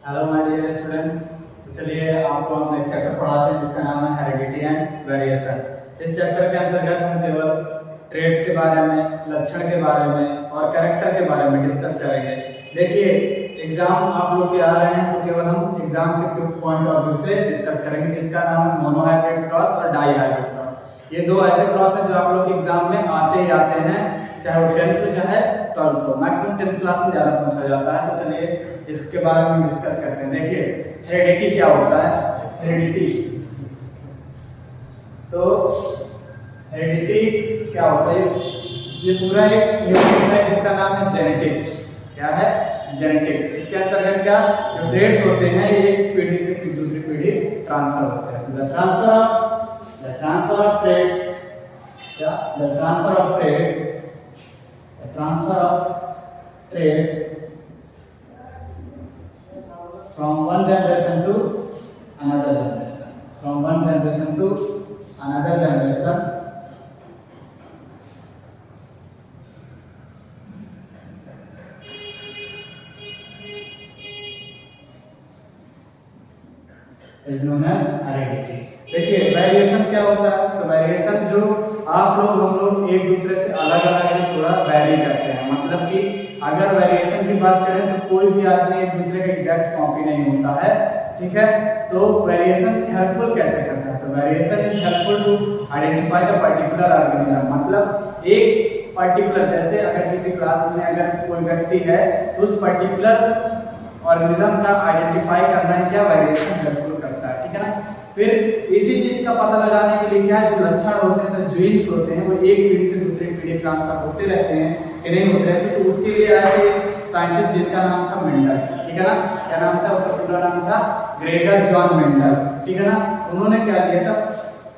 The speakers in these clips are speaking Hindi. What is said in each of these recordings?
Hello my dear students. तो चलिए आपको हम एक चैप्टर पढ़ाते हैं जिसका नाम है हेरिडिटी एंड वेरिएशन। इस चैप्टर के अंतर्गत हम केवल ट्रेड्स के बारे में, लक्षण के बारे में और कैरेक्टर के बारे में डिस्कस करेंगे। देखिए एग्जाम आप लोग के आ रहे हैं तो केवल हम एग्जाम के पॉइंट ऑफ व्यू से डिस्कस करेंगे जिसका नाम है मोनोहाइब्रिड क्रॉस और डाई हाइब्रिड क्रॉस। ये दो ऐसे क्रॉस हैं जो आप लोग एग्जाम में आते ही आते हैं, चाहे वो 10th हो चाहे 12th हो। मैक्सिमम 10th क्लास में ज्यादा पूछा जाता है। तो चलिए इसके बारे में डिस्कस करते हैं। देखिए हेरिडिटी क्या होता है। हेरिडिटी तो हेरिडिटी क्या होता है, ये पूरा एक यूनिट है जिसका नाम है जेनेटिक्स। क्या है? जेनेटिक्स। इसके अंतर्गत क्या जो ट्रेड्स होते हैं ये एक पीढ़ी से दूसरी पीढ़ी ट्रांसफर होते हैं। द ट्रांसफर ऑफ ट्रेड्स, क्या the transfer of trades, transfer of traits from one generation to another generation, from one generation to another generation is known as heredity। देखिए वेरिएशन क्या होता है, तो वेरिएशन जो आप लोग हम लोग एक दूसरे से अलग अलग हैं, थोड़ा वेरी करते हैं। मतलब कि अगर वेरिएशन की बात करें तो कोई भी आदमी एक दूसरे का एग्जैक्ट कॉपी नहीं होता है, ठीक है। तो वेरिएशन हेल्पफुल कैसे करता है, तो variation is helpful to identify the particular organism. मतलब एक पर्टिकुलर, जैसे अगर किसी क्लास में अगर कोई व्यक्ति है तो उस पर्टिकुलर ऑर्गेनिज्म का आइडेंटिफाई करना है क्या वेरिएशन हेल्पफुल करता है, ठीक है ना। फिर इसी चीज का पता लगाने के लिए क्या जो लक्षण होते हैं, जो जीन्स होते हैं वो एक पीढ़ी से दूसरी पीढ़ी ट्रांसफर होते रहते हैं कि नहीं होते रहते। तो उसके लिए आया एक साइंटिस्ट जिनका नाम था मेंडल, ठीक है ना। क्या नाम था उसका पूरा नाम था? ग्रेगर जॉन मेंडल, ठीक है ना। उन्होंने क्या किया था?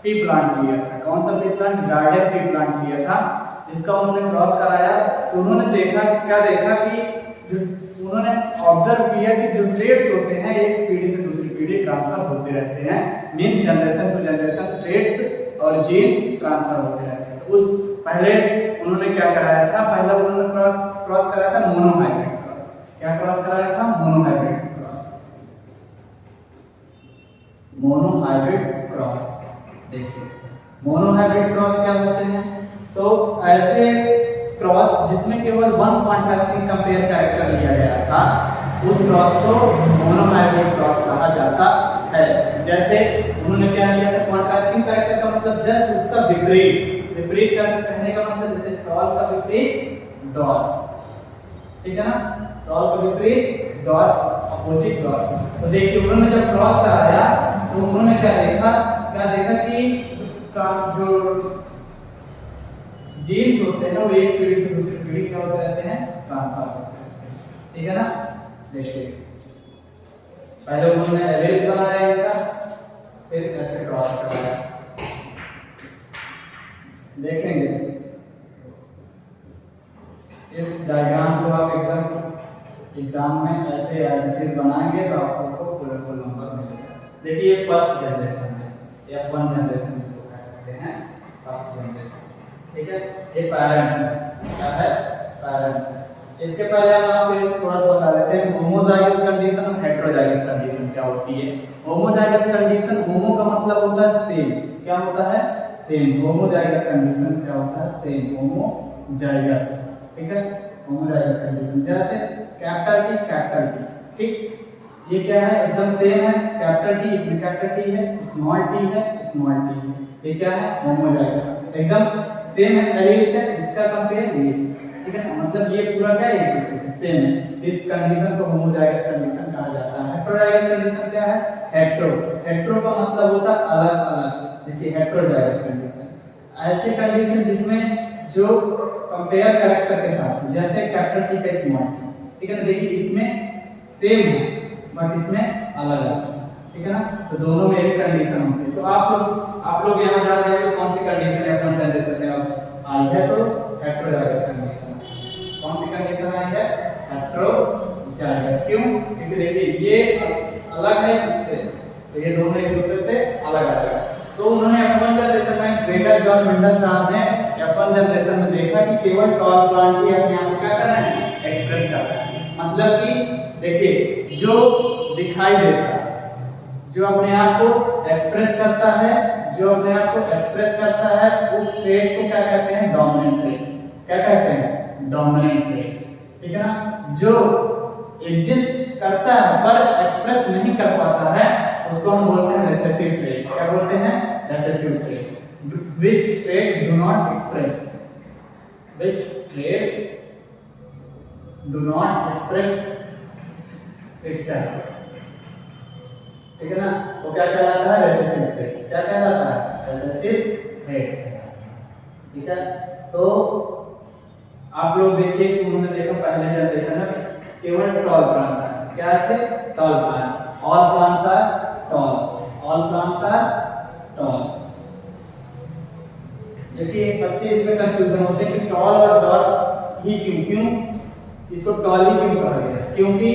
पी प्लांट लिया था। कौन सा P plant? Garden pea plant लिया था, जिसका उन्होंने क्रॉस कराया। तो उन्होंने देखा कि उन्होंने ऑब्जर्व किया कि जो ट्रेड्स होते हैं एक पीढ़ी से दूसरी पीढ़ी ट्रांसफर होते रहते हैं। Means generation to generation trades और जीन ट्रांसफर होते रहते हैं। तो उस पहले उन्होंने क्या कराया था? पहला उन्होंने क्रॉस कराया था मोनोहाइब्रिड क्रॉस। क्या क्रॉस कराया था? Monohybrid cross. Monohybrid cross. देखिए मोनोहाइब्रिड क्रॉस क्या होते हैं? तो ऐसे क्रॉस जिसमें केवल वन कॉन्ट्रास्टिंग कंपेयर कैरेक्टर लिया गया था, उस क्रॉस को मोनोहाइब्रिड क्रॉस कहा जाता है। जैसे उन्होंने क्या लिया था? कॉन्ट्रास्टिंग कैरेक्टर का मतलब जस्ट उसका विपरीत। विपरीत कहने का मतलब जैसे टॉल का विपरीत डॉर्फ, ठीक है ना। टॉल का विपरीत डॉर्फ, अपोजिट डॉर्फ। तो देखिए उन्होंने जब क्रॉस कराया तो उन्होंने क्या देखा कि जो जीन्स होते हैं वो एक पीढ़ी से दूसरी पीढ़ी क्या होते रहते हैं? ट्रांसफर होते रहते हैं, ठीक है ना। देखिए पहले उन्होंने एरेज बनाया इनका, फिर ऐसे क्रॉस कराया। देखेंगे इस डायग्राम को आप एग्जाम में ऐसे एज इट इज बनाएंगे तो आपको फुल नंबर मिलेगा। देखिए ये फर्स्ट जनरेशन है, F1 जनरेशन इसको कह सकते हैं, फर्स्ट जनरेशन, ठीक है। ये पेरेंट्स है, क्या है? पेरेंट्स है। इसके पहले हम आपको थोड़ा सा बता देते हैं होमोजाइगस कंडीशन और हेटेरोजाइगस कंडीशन क्या होती है। होमोजाइगस कंडीशन, होमो का मतलब होता है सेम। क्या होता है? सेम। होमोजाइगस कंडीशन क्या होता है? सेम, होमोजाइगस, ठीक है। होमोजाइगस कंडीशन जैसे कैपिटल टी, ठीक। ये क्या है? एकदम सेम है। कैपिटल टी, इसमें कैपिटल टी है, स्मॉल टी है, स्मॉल टी है। ये क्या है? होमोजाइगस, एकदम सेम है। एलिमेंट्स है, इसका कंपेयर ये, ठीक है ना। मतलब ये पूरा क्या है? एक दूसरे के सेम है। इस कंडीशन को होमोजाइगस कंडीशन कहा जाता है। हेटेरोजाइगस कंडीशन क्या है? हेटेरो का मतलब होता है अलग अलग। देखिए हेटेरोजाइगस कंडीशन ऐसी कंडीशन जिसमें जो कंपेयर कैरेक्टर के साथ, जैसे कैपिटल टी का स्मॉल टी, ठीक है ना। देखिए इसमें सेम है बट इसमें अलग अलग, ठीक है ना। तो दोनों में एक कंडीशन होती है। तो आप लोग यहाँ जान रहे हो कौन सी कंडीशन F1 जनरेशन में आई है? तो हेटेरोजाइगस कंडीशन। कौन सी कंडीशन आई है? हेटेरोजाइगस। क्यों? क्योंकि देखिए ये अलग है इससे, तो ये दोनों एक दूसरे से अलग अलग है। तो उन्होंने F1 जनरेशन में, ग्रेगर जॉन मेंडल साहब ने F1 जनरेशन में देखा कि केवल टॉल प्लांट ही अपने आप को क्या कर रहे हैं? एक्सप्रेस कर रहे हैं। मतलब कि देखिए जो दिखाई देता है, जो अपने आप को एक्सप्रेस करता है, जो अपने आप को एक्सप्रेस करता है, उस ट्रेट को क्या कहते हैं? Dominant trait. क्या कहते हैं? Dominant trait. ठीक है ना? जो एग्जिस्ट करता है पर एक्सप्रेस नहीं कर पाता है, उसको हम बोलते हैं रिसेसिव ट्रेट। क्या बोलते हैं? Recessive trait. Which trait do not express? Which traits do not express itself? ठीक है ना? वो क्या कहलाता है? Recessive traits. क्या कहलाता है? Recessive traits. ठीक है, तो आप लोग देखिए कि उन्होंने देखा पहले जनरेशन में केवल टॉल प्लांट। क्या थे? Tall plant. All plants are tall. All plants are tall. देखिए बच्चे इसमें कंफ्यूजन होते हैं कि टॉल और डॉर्फ ही क्यों इसको टॉल ही क्यों कहा गया? क्योंकि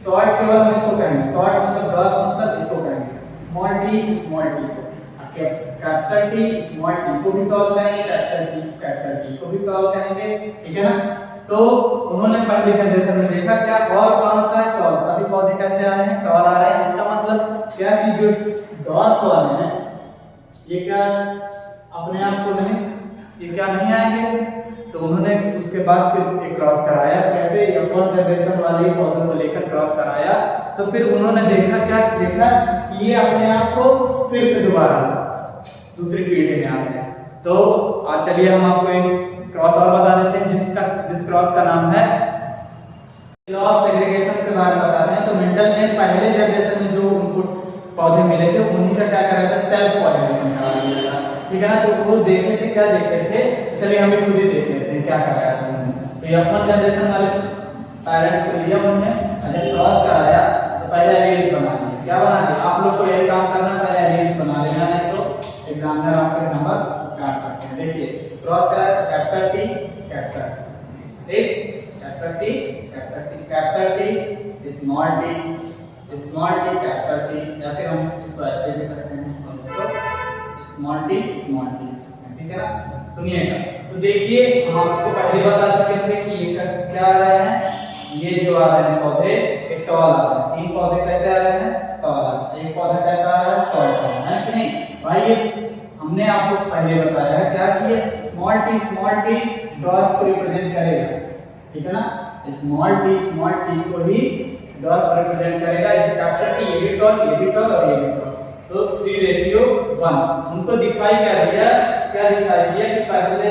शॉर्ट केवल हम इसको कहेंगे, शॉर्ट मतलब डॉर्फ मतलब इसको कहेंगे स्मॉल टी को, कैपिटल टी स्मॉल टी को भी टॉल कहेंगे, कैपिटल टी को भी टॉल कहेंगे। ठीक है ना? तो उन्होंने पहले जनरेशन में देखा क्या ऑल प्लांट्स आर टॉल, सभी पौधे कैसे आ रहे हैं? टॉल आ रहे हैं। इसका मतलब क्या कि जो डॉर्फ वाले हैं ये क्या अपने आप को नहीं, ये क्या नहीं आएंगे? तो उन्होंने उसके बाद फिर एक क्रॉस कराया। कैसे? F1 जनरेशन वाले पौधों को लेकर क्रॉस कराया, तो फिर उन्होंने देखा कि ये अपने आप को फिर से दोबारा दूसरी पीढ़ी में आ गया। तो आज चलिए हम आपको एक क्रॉस और बता देते हैं जिस क्रॉस का नाम है लॉ ऑफ सेग्रीगेशन के बारे में बताते हैं। तो मेंडल ने पहले जनरेशन में जो उनको पौधे मिले थे उन्हीं का क्या करा था? सेल्फ पॉलिनेशन करा दिया था। ठीक है ना? तो वो देखे थे, क्या देखे थे? चलिए हम खुद ही देख लेते हैं क्या कराया था उन्होंने। तो F1 जनरेशन वाले पेरेंट्स को लिया उन्होंने, जब क्रॉस कराया तो पहले एलील्स बना दिए। क्या बना दिए? आप लोग को यही काम करना, पहले एलील्स बना लेना, नहीं तो एग्जामिनर आपके नंबर काट सकते हैं। देखिए क्रॉस कराया तो कैपिटल टी कैपिटल, ठीक, capital T small T capital T, या फिर हम इसको ऐसे लिख सकते हैं, हम इसको स्मॉल टी लिख सकते हैं। ठीक है ना? सुनिएगा, तो देखिए हम आपको पहले बता चुके थे कि ये क्या आ रहे हैं, ये जो आ रहे हैं पौधे ये टॉल आ रहे हैं। 3 पौधे कैसे आ रहे हैं? टॉल आ रहे हैं। एक पौधा कैसा आ रहा है? शॉर्ट आ रहा है कि नहीं भाई? ये हमने आपको पहले बताया है क्या कि ये स्मॉल टी डॉर्फ को रिप्रेजेंट करेगा। ठीक है ना? स्मॉल टी को ही डॉर्फ रिप्रेजेंट करेगा। जो कैपिटल टी ये भी टॉल और ये भी टॉल, तो 3:1। उनको दिखाई क्या दिया कि पहले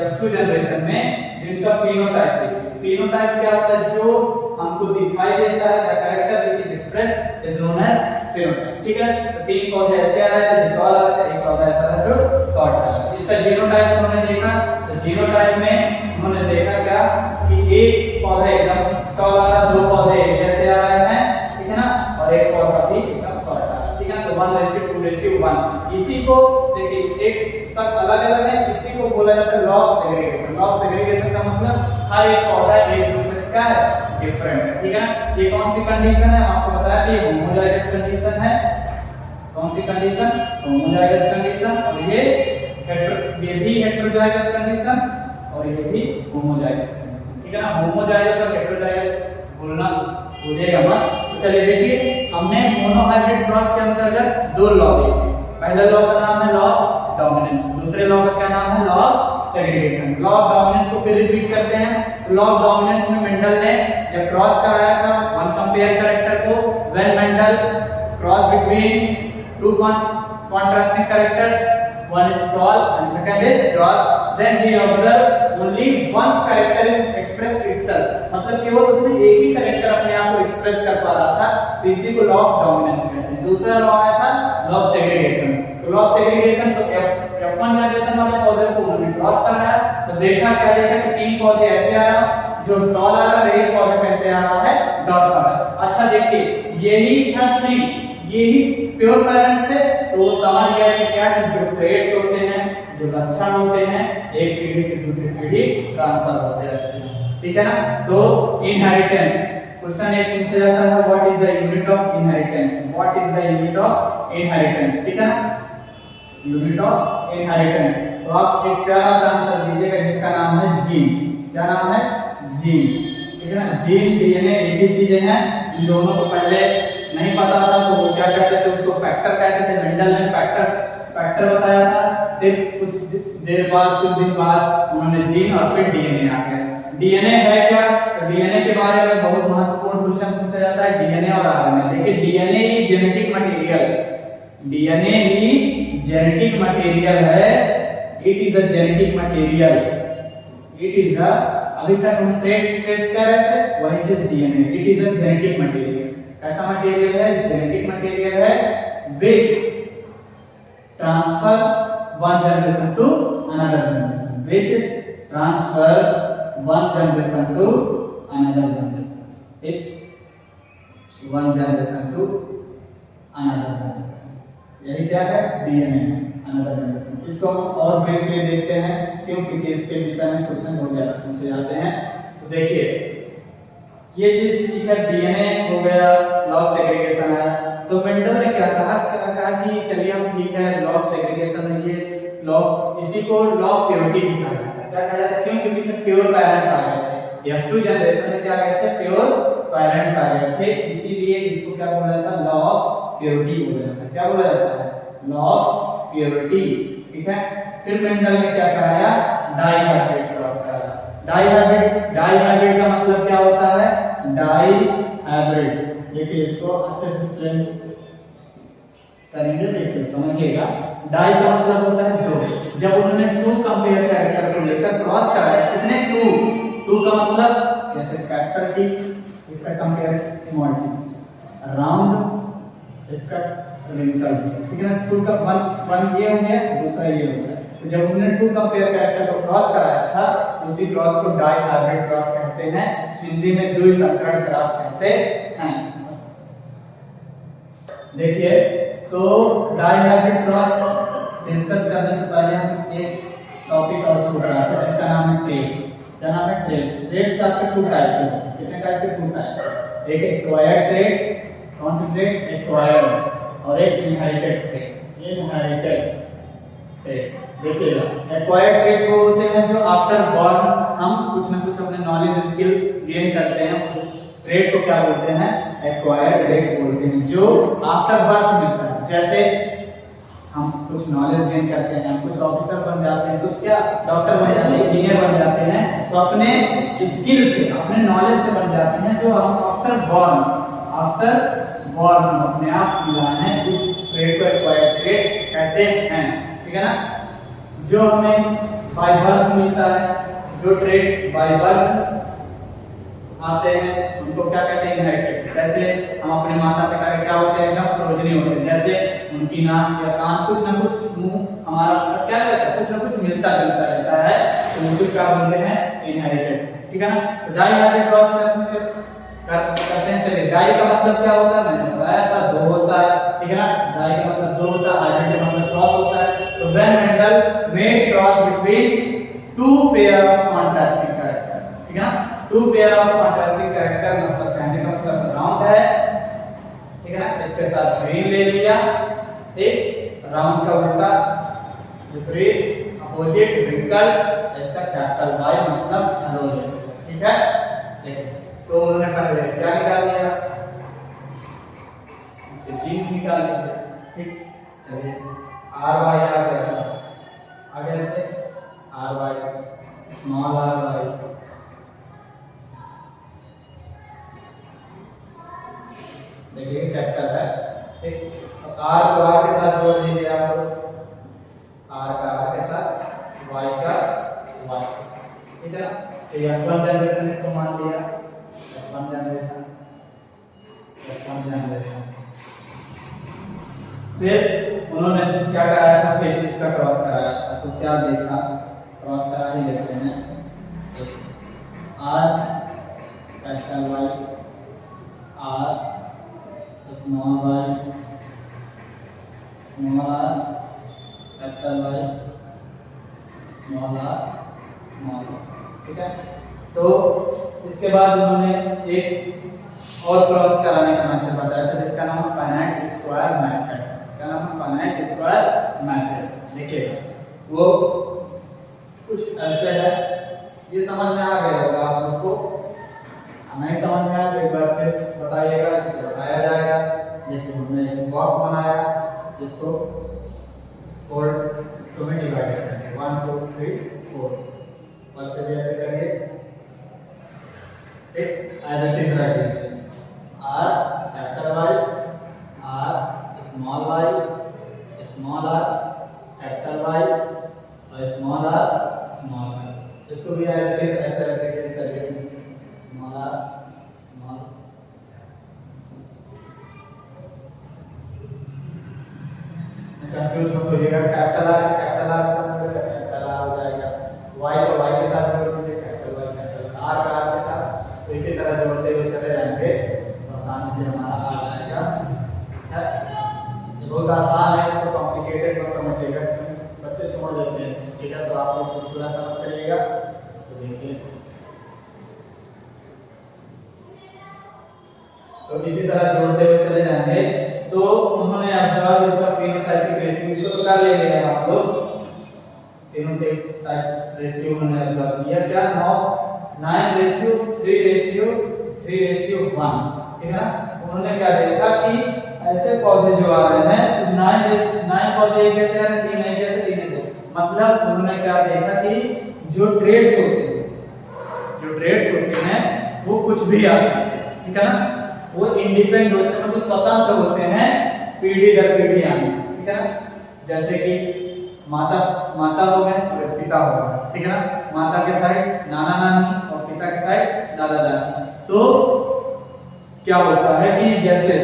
F2 जनरेशन में जिनका फिनोटाइप क्या होता है? जो हमको दिखाई देता है, the character which is express is known as phenotype. ठीक है? तो 3 पौधे ऐसे आ रहे थे जो टॉल आ रहे थे, एक पौधा ऐसा था जो शॉर्ट आ रहा है। इसका जीनोटाइप उन्होंने देखा, तो जीनोटाइप में उन्होंने देखा क्या कि एक पौधा एकदम टॉल आ रहा है, 2 पौधे एक जैसे आ रहे हैं, ठीक है ना, और एक पौधा भी एकदम शॉर्ट आ रहा है। ठीक है? तो 1:2:1। इसी को देखिए एक सब अलग-अलग है, इसी को बोला जाता है law of segregation. Law of segregation का मतलब हर एक पौधा एक दूसरे से क्या है? डिफरेंट है। ठीक है ना? ये कौन सी कंडीशन है? आपको बताया कि ये होमोजाइगस कंडीशन है। कौन सी कंडीशन? Homozygous condition. और ये भी हेटेरोजाइगस कंडीशन और ये भी होमोजाइगस कंडीशन। ठीक है ना? होमोजाइगस और हेटेरोजाइगस बोलना भूलिएगा मत। तो चलिए देखिए, हमने मोनोहाइब्रिड क्रॉस के अंतर्गत 2 लॉ देखे। पहला लॉ का नाम है लॉ ऑफ डोमिनेंस, दूसरे लॉ का क्या नाम है? Law of segregation. Law of dominance को फिर रिपीट करते हैं। लॉ ऑफ डोमिनेंस में मेंडल ने जब क्रॉस कराया था वन कंपेयर कैरेक्टर को, when Mendel cross between 2 contrasting character, one is tall and second is dwarf, then he observed only one character is expressed itself, मतलब केवल उसमें एक ही कैरेक्टर अपने आप को एक्सप्रेस कर पा रहा था, तो इसी को लॉ ऑफ डोमिनेंस कहते हैं। दूसरा लॉ आया था लॉ ऑफ सेग्रीगेशन। तो लॉ ऑफ सेग्रीगेशन तो F1 जनरेशन वाले पौधे को उन्होंने क्रॉस कराया, तो देखा कि 3 पौधे ऐसे आ रहा जो टॉल आ रहा है, एक पौधा कैसे आ रहा है? डॉर्फ आ रहा है। अच्छा देखिए, यही था नहीं, यही प्योर पेरेंट थे, तो वो समझ गया कि क्या कि जो ट्रेड्स होते हैं, जो लक्षण होते हैं, एक पीढ़ी से दूसरी पीढ़ी ट्रांसफर होते रहते हैं। ठीक है ना? तो इनहेरिटेंस क्वेश्चन एक पूछा जाता है, what is the unit of inheritance? What is the unit of inheritance? ठीक है ना? Unit of inheritance. तो आप एक प्यारा सा आंसर दीजिएगा जिसका नाम है जीन। क्या नाम है? जीन। ठीक है ना? जीन, डीएनए एक ही चीजें हैं, इन दोनों को पहले नहीं पता था तो वो क्या कहते थे, उसको फैक्टर कहते थे। मेंडल ने फैक्टर बताया था। फिर कुछ देर बाद, कुछ दिन बाद उन्होंने जीन और फिर डीएनए आ गया। डीएनए है क्या? तो डीएनए के बारे में बहुत महत्वपूर्ण क्वेश्चन पूछा जाता है, डीएनए और आरएनए। देखिए डीएनए ही जेनेटिक मटेरियल, डीएनए ही जेनेटिक मटेरियल है। It is a genetic material, it is a, अभी तक हम ट्रेड्स कह रहे थे, वही चीज DNA, it is a genetic material. कैसा मटेरियल है? जेनेटिक मटेरियल है which transfer one generation to another generation, which transfer one generation to another generation, one generation to another generation, यही क्या है? डीएनए है, another generation। इसको हम और ब्रीफली देखते हैं क्योंकि इसके विषय में क्वेश्चन बहुत ज्यादा पूछे जाते हैं। तो देखिए ये चीज ठीक है, डीएनए हो गया, लॉ ऑफ सेग्रीगेशन है। तो मेंडल ने क्या कहा कि चलिए हम ठीक है, लॉ ऑफ सेग्रीगेशन है, ये लॉ, इसी को लॉ ऑफ प्योरिटी भी कहा जाता है। क्या कहा जाता है? क्यों? क्योंकि इसमें प्योर पेरेंट्स आ गए थे, F2 जनरेशन में क्या गए थे? प्योर पेरेंट्स आ गए थे, इसीलिए इसको क्या बोला जाता है? लॉ ऑफ प्योरिटी बोला जाता है। क्या बोला जाता है? लॉ ऑफ प्योरिटी, ठीक है। फिर मेंडल ने क्या कराया? डाइहाइब्रिड क्रॉस कराया। डाइहाइब्रिड का मतलब क्या होता है? डाइहाइब्रिड, देखिए इसको अच्छे से एक्सप्लेन करेंगे, देखिए समझिएगा। डाई का मतलब होता है दो। जब उन्होंने टू कंपेयर कैरेक्टर को लेकर क्रॉस कराया, कितने? टू का मतलब जैसे कैपिटल टी, इसका कंपेयर स्मॉल टी, राउंड, इसका रिंकल, ठीक है ना। टू का वन ये हो गया, दूसरा ये हो गया। तो जब उन्होंने टू कंपेयर कैरेक्टर को क्रॉस कराया था, उसी क्रॉस को डाइहाइब्रिड क्रॉस कहते हैं, हिंदी में द्विसंकरण क्रॉस कहते हैं। देखिए तो डाइहाइब्रिड क्रॉस डिस्कस करने से पहले हम एक टॉपिक और छोड़ रहा था जिसका नाम है ट्रेड्स। क्या नाम है? ट्रेड्स। ट्रेड्स आपके टू टाइप के होते हैं। कितने टाइप के? Two type. एक एक्वायर्ड ट्रेड, कौन सी ट्रेड? एक्वायर्ड, और एक इनहेरिटेड ट्रेड, इनहेरिटेड ट्रेड। देखिएगा एक्वायर्ड ट्रेड वो होते हैं जो आफ्टर बॉर्न हम कुछ ना कुछ अपने नॉलेज स्किल गेन करते हैं, उस ट्रेड को क्या बोलते हैं? एक्वायर्ड ट्रेड बोलते हैं, जो आफ्टर बर्थ मिलता है। जैसे हम कुछ नॉलेज गेन करते हैं, कुछ ऑफिसर बन जाते हैं, कुछ क्या डॉक्टर बन जाते हैं, इंजीनियर बन जाते हैं, तो अपने स्किल से, अपने नॉलेज से बन जाते हैं, जो हम आफ्टर बॉर्न हम अपने आप मिला है। इस ट्रेड को एक्वायर्ड ट्रेड कहते हैं, ठीक है ना। जो हमें बाय बर्थ मिलता है, जो ट्रेड बाय बर्थ आते हैं, उनको क्या कहते हैं? इनहेरिटेड। जैसे हम अपने माता पिता के क्या होते हैं? एकदम प्रोजनी होते हैं, जैसे उनकी नाक या कान, कुछ ना कुछ मुंह हमारा सब क्या रहता है? कुछ ना कुछ मिलता जुलता रहता है, तो उसे क्या बोलते हैं? इनहेरिटेड, ठीक है ना। तो डाइहाइब्रिड क्रॉस करते हैं। चलिए डाई का मतलब क्या होता है? मैंने बताया था, दो होता है, ठीक है ना। डाई का मतलब दो होता है, हाइब्रिड का मतलब क्रॉस होता है। तो when Mendel made cross between two pair of contrasting character, ठीक है ना। Two pair of contrasting character मतलब कहने का मतलब राउंड है, ठीक है ना। इसके साथ ग्रीन ले लिया, ठीक। राउंड का उल्टा विपरीत अपोजिट रिंकल, इसका कैपिटल वाई मतलब एरो ले लिया, ठीक है। देखिए तो उन्होंने पहले क्या निकाल लिया? जीन्स निकाल लिया, ठीक। चलिए आर वाई आ गए थे, R Y, small R Y, देखिए कैपिटल है, ठीक। तो आर को आर के साथ जोड़ दीजिए आप लोग, आर का आर के साथ, वाई का वाई के साथ, ठीक है ना। तो ये F1 जनरेशन इसको मान लिया, F1 जनरेशन। फिर उन्होंने क्या कराया था? फिर इसका क्रॉस कराया था। तो क्या देखा? क्रॉस करा ही लेते हैं, R capital Y, R small Y, small R capital Y, small R small, ठीक है। तो इसके बाद उन्होंने एक और क्रॉस कराने का मेथड बताया था जिसका नाम है पेनेट स्क्वायर मेथड। क्या नाम है? पेनेट स्क्वायर मेथड। देखिए वो कुछ ऐसे है, ये समझ में आ गया होगा आप लोग को। नहीं समझ में आया तो एक बार फिर बताइएगा। बॉक्स बनाया जिसको 4 हिस्सों में डिवाइड करते हैं, 1 2 3 4, और से भी ऐसे करिए, ठीक, एज इट इज रख दीजिए, R capital Y, R small y, small r capital Y और स्मॉल r स्मॉल y, इसको भी एज इट इज ऐसे रख दीजिए। चलिए स्मॉल r स्मॉल, कंफ्यूज मत होइएगा, कैपिटल R के साथ कैपिटल R हो जाएगा, Y को Y के साथ जोड़ दीजिए, कैपिटल Y कैपिटल R का R के साथ, तो इसी तरह जोड़ते हुए चले जाएंगे तो आसानी से हमारा आ जाएगा। ये बहुत आसान है, इसको कॉम्प्लिकेटेड मत समझिएगा, बच्चे छोड़ देते हैं, ठीक है, तो आप लोग पूरा समझ करिएगा। तो देखिए, तो इसी तरह जोड़ते हुए चले जाएंगे। तो उन्होंने ऑब्जर्व इसका फिनोटाइपिक रेशियो, इसको तो कर ले रहे हैं आप लोग, फिनोटाइप रेशियो उन्होंने ऑब्जर्व किया क्या, 9:3:1, ठीक है ना। उन्होंने क्या देखा कि ऐसे पौधे जो आ रहे हैं, तो 9 पौधे एक जैसे हैं, 3 एक जैसे, 3 एक जैसे, मतलब उन्होंने क्या देखा कि जो ट्रेड्स होते हैं वो कुछ भी आ सकते हैं, ठीक है ना, वो इंडिपेंडेंट होते हैं, मतलब स्वतंत्र होते हैं पीढ़ी दर पीढ़ी आने, ठीक है ना। जैसे कि माता हो गए और पिता हो गए, ठीक है ना, माता के साइड नाना नानी और पिता के साइड दादा दादी। तो क्या होता है कि जैसे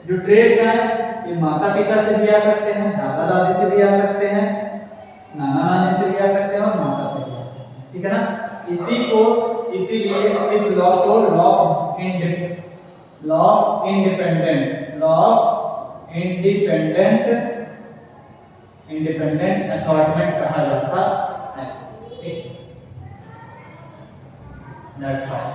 जो ट्रेड्स हैं ये माता पिता से भी आ सकते हैं, दादा दादी से भी आ सकते हैं, नाना नानी से भी आ सकते हैं और माता से भी आ सकते हैं, ठीक है ना। इसीलिए इस लॉ को लॉ ऑफ इंडिपेंडेंट असॉर्टमेंट कहा जाता है, ठीक, दैट्स ऑल।